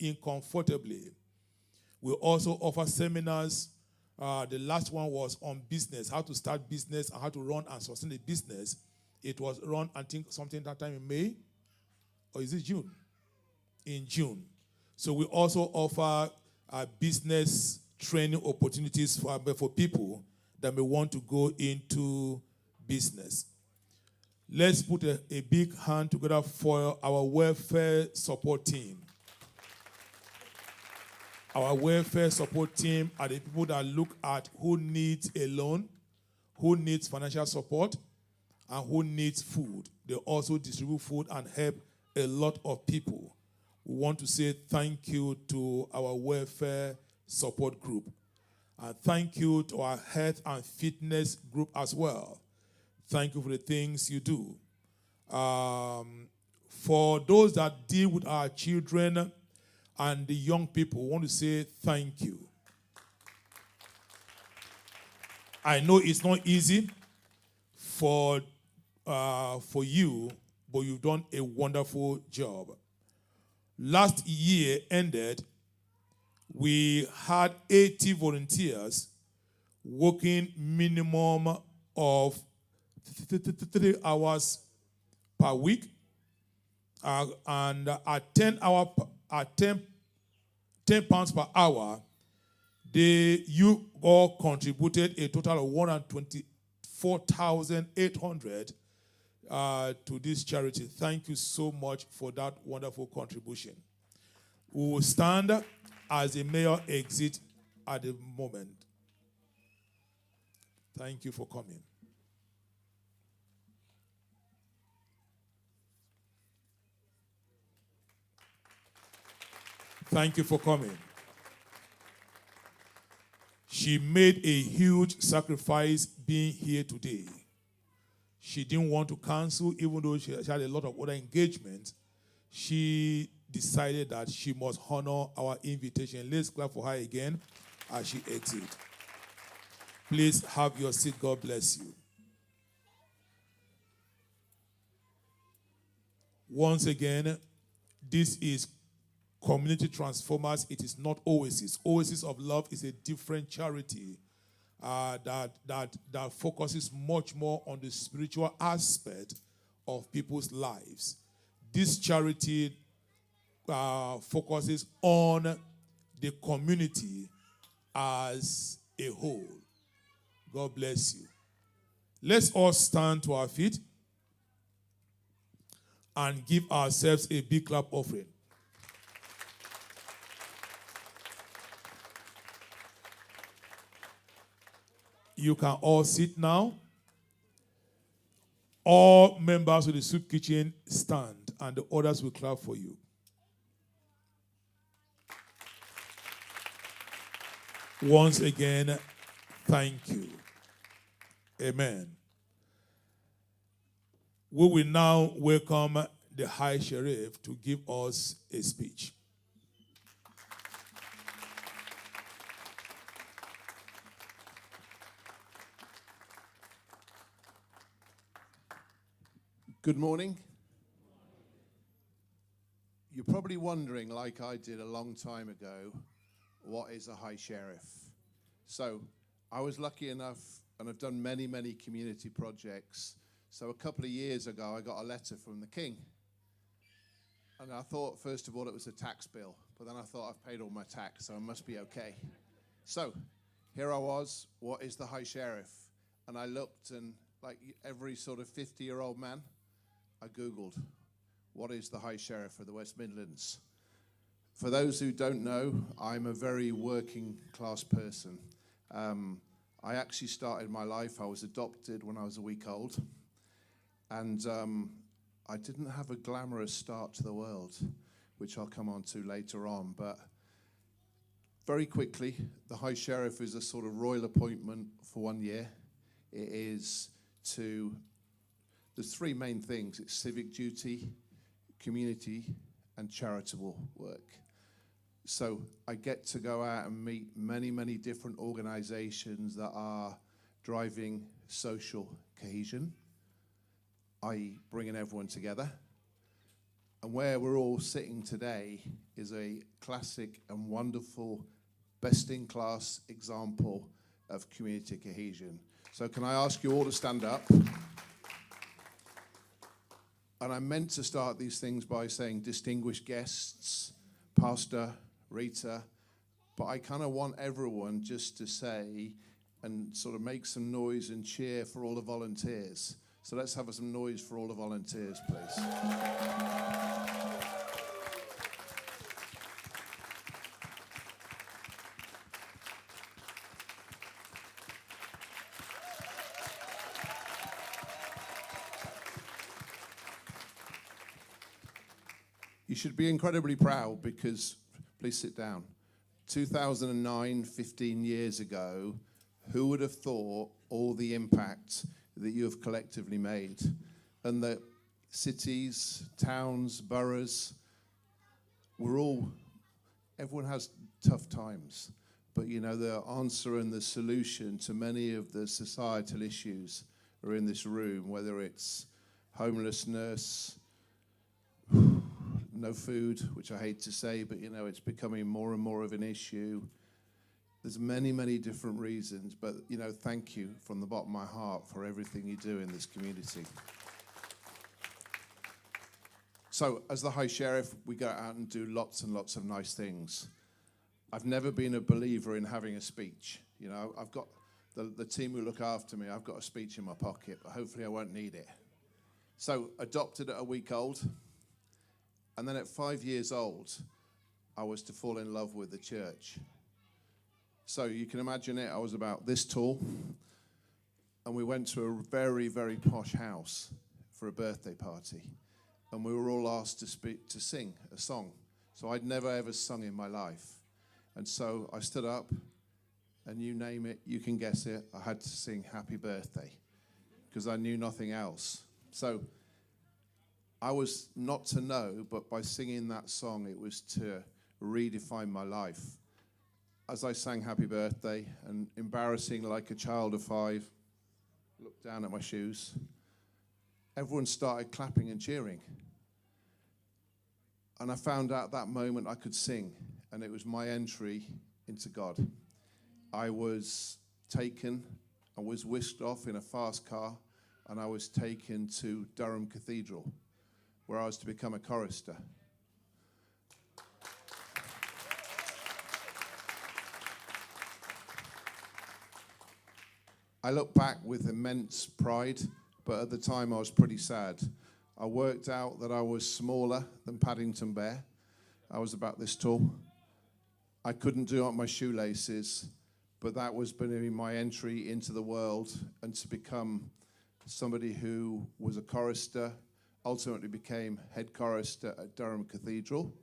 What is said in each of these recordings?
in comfortably. We also offer seminars. The last one was on business, how to start business and how to run and sustain a business. It was run, I think, something that time in May, or is it June? In June. So we also offer business training opportunities for people that may want to go into business. Let's put a big hand together for our welfare support team. Our welfare support team are the people that look at who needs a loan, who needs financial support, and who needs food. They also distribute food and help a lot of people. We want to say thank you to our welfare support group. And thank you to our health and fitness group as well. Thank you for the things you do. For those that deal with our children and the young people, we want to say thank you. I know it's not easy for you, but you've done a wonderful job. Last year ended, we had 80 volunteers working minimum of 3 hours per week, and at 10 pounds per hour, you all contributed a total of 124,800 to this charity. Thank you so much for that wonderful contribution. We will stand as the mayor exits at the moment. Thank you for coming. Thank you for coming. She made a huge sacrifice being here today. She didn't want to cancel, even though she had a lot of other engagements. She decided that she must honor our invitation. Let's clap for her again as she exits. Please have your seat. God bless you. Once again, this is Community Transformers. It is not Oasis. Oasis of Love is a different charity that focuses much more on the spiritual aspect of people's lives. This charity focuses on the community as a whole. God bless you. Let's all stand to our feet and give ourselves a big clap offering. You can all sit now. All members of the soup kitchen stand, and the others will clap for you. Once again, thank you. Amen. We will now welcome the High Sheriff to give us a speech. Good morning. You're probably wondering, like I did a long time ago, what is a High Sheriff? So I was lucky enough, and I've done many, many community projects. So a couple of years ago, I got a letter from the King. And I thought, first of all, it was a tax bill. But then I thought, I've paid all my tax, so I must be okay. So here I was, what is the High Sheriff? And I looked, and like every sort of 50-year-old man, I Googled, what is the High Sheriff of the West Midlands? For those who don't know, I'm a very working class person. I actually started my life, I was adopted when I was a week old. And I didn't have a glamorous start to the world, which I'll come on to later on. But very quickly, the High Sheriff is a sort of royal appointment for 1 year. It is there's three main things. It's civic duty, community, and charitable work. So I get to go out and meet many, many different organizations that are driving social cohesion, i.e. bringing everyone together. And where we're all sitting today is a classic and wonderful, best-in-class example of community cohesion. So can I ask you all to stand up? And I meant to start these things by saying distinguished guests, Pastor, Rita, but I kind of want everyone just to say and sort of make some noise and cheer for all the volunteers. So let's have some noise for all the volunteers, please. You should be incredibly proud because, please sit down, 2009, 15 years ago, who would have thought all the impact that you have collectively made? And that cities, towns, boroughs, everyone has tough times. But you know, the answer and the solution to many of the societal issues are in this room, whether it's homelessness, no food, which I hate to say, but you know, it's becoming more and more of an issue. There's many, many different reasons, but you know, thank you from the bottom of my heart for everything you do in this community. So, as the High Sheriff, we go out and do lots and lots of nice things. I've never been a believer in having a speech. You know, I've got the team who look after me, I've got a speech in my pocket, but hopefully I won't need it. So, adopted at a week old. And then at 5 years old, I was to fall in love with the church. So you can imagine it, I was about this tall, and we went to a very, very posh house for a birthday party. And we were all asked to sing a song. So I'd never ever sung in my life. And so I stood up, and you name it, you can guess it, I had to sing Happy Birthday, because I knew nothing else. So I was not to know, but by singing that song, it was to redefine my life. As I sang Happy Birthday, and embarrassing like a child of 5, looked down at my shoes, everyone started clapping and cheering. And I found out that moment I could sing, and it was my entry into God. I was taken, I was whisked off in a fast car, and I was taken to Durham Cathedral, where I was to become a chorister. I look back with immense pride, but at the time I was pretty sad. I worked out that I was smaller than Paddington Bear. I was about this tall. I couldn't do up my shoelaces, but that was going to be my entry into the world and to become somebody who was a chorister, ultimately became head chorister at Durham Cathedral.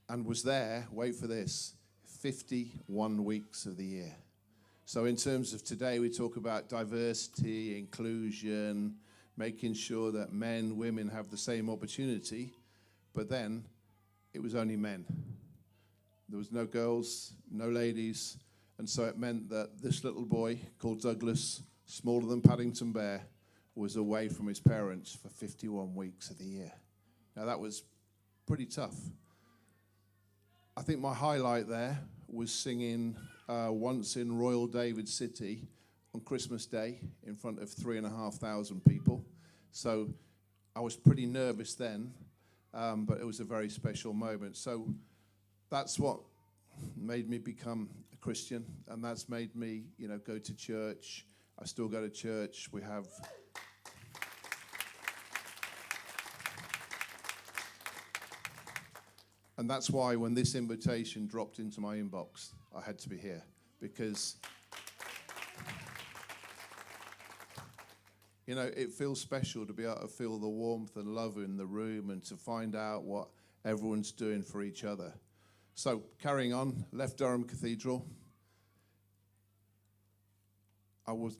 And was there, wait for this, 51 weeks of the year. So in terms of today, we talk about diversity, inclusion, making sure that men, women have the same opportunity. But then, it was only men. There was no girls, no ladies. And so it meant that this little boy called Douglas, smaller than Paddington Bear, was away from his parents for 51 weeks of the year. Now that was pretty tough. I think my highlight there was singing once in Royal David City on Christmas Day in front of 3,500 people. So I was pretty nervous then, but it was a very special moment. So that's what made me become a Christian, and that's made me, you know, go to church. I still go to church. We have and that's why when this invitation dropped into my inbox, I had to be here, because you know, it feels special to be able to feel the warmth and love in the room and to find out what everyone's doing for each other. So, carrying on, left Durham Cathedral.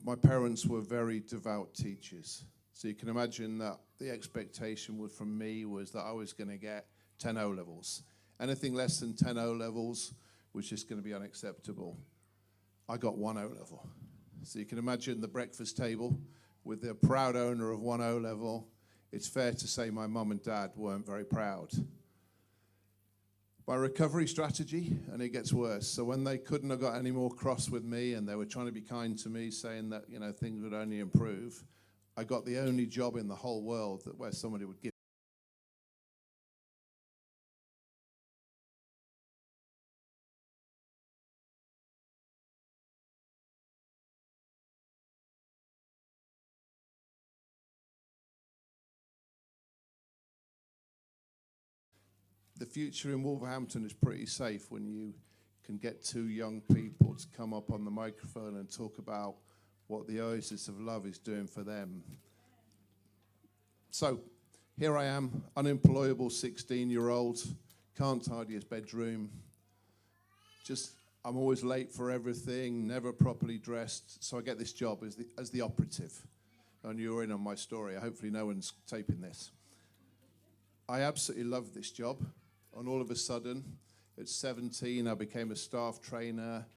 My parents were very devout teachers. So you can imagine that the expectation from me was that I was going to get 10 O-levels. Anything less than 10 O-levels was just going to be unacceptable. I got 1 O-level. So you can imagine the breakfast table with the proud owner of 1 O-level it's fair to say my mum and dad weren't very proud. My recovery strategy, and it gets worse. So when they couldn't have got any more cross with me and they were trying to be kind to me, saying that, you know, things would only improve, I got the only job in the whole world that where somebody would give. The future in Wolverhampton is pretty safe when you can get two young people to come up on the microphone and talk about what the Oasis of Love is doing for them. So here I am, unemployable 16-year-old, can't tidy his bedroom. I'm always late for everything, never properly dressed. So I get this job as the operative. And you're in on my story. Hopefully no one's taping this. I absolutely love this job. And all of a sudden, at 17, I became a staff trainer.